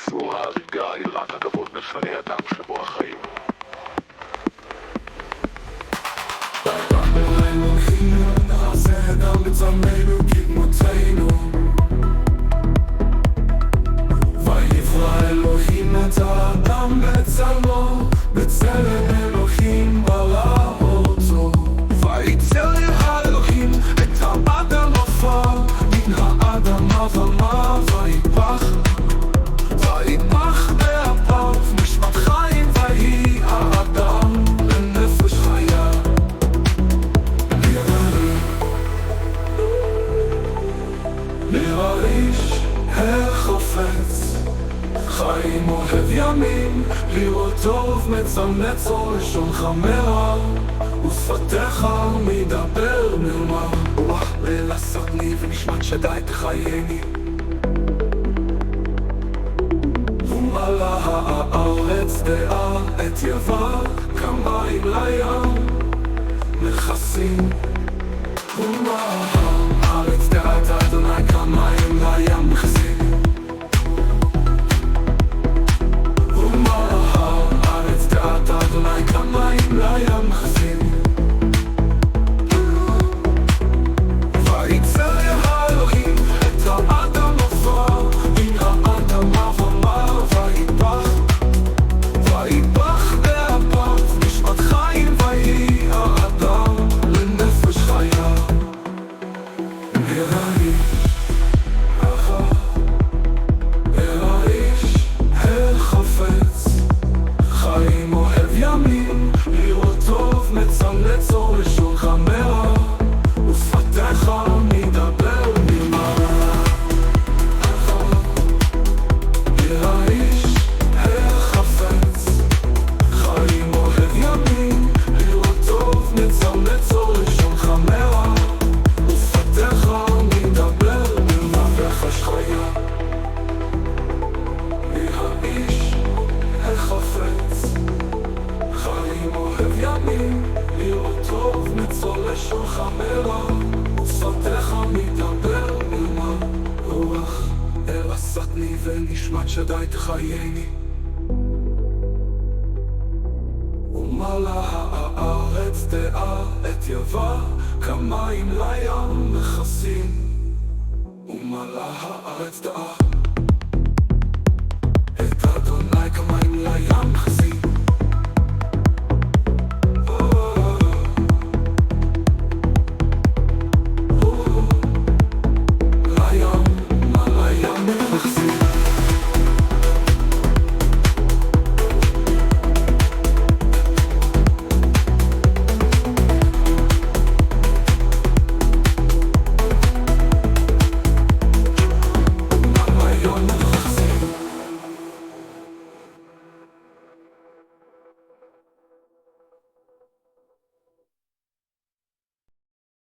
איסור ההריגה, יראת הכבוד מפנה אדם שבו החיים. אלוהינו נעשה אדם בצלמנו כדמותנו, ויברא אלוהים את האדם בצלמו, בצלם אלוהים ברא אותו. ויצר האלוהים את האדם עפר מן האדמה ומה, ויפח באפיו נשמת חיים, ויהי האדם לנפש חיה. נראה איש החפץ חיים, אוהב ימים, לראות טוב, מצמץ לשונך מרע, ושפתיך מדבר מרמה. לעשותני ונשמת שדי תחייני, ומלאה הארץ דעה את יבה, כמים לים מכסים. ומלאה הארץ דעה את אדוני, כמים לים מכסים. ומלאה הארץ דעה את אדוני, כמים לים מכסים. ויצר האלוהים את האדם עפר מן האדמה ומה, ויפח באפיו נשמת חיים, ויהי האדם לנפש חיה. נראה איש החפץ חיים, אוהב ימים, לראות טוב, מצמץ לשונך מרע, ושפתיך מדבר מרמה. נראה איש החפץ חיים, אוהב ימים, לראות טוב, מצמץ לשונך מרע, ושפתיך מדבר מרמה. וחש חיה. נראה איש החפץ חיים, אוהב ימים, לראות טוב, מצור לשונך מרע, ושפתיך מדבר מרמה. רוח אל עשתני ונשמת שדי תחייני, ומלאה הארץ דעה את יבה, כמים לים מכסים. ומלאה הארץ דעה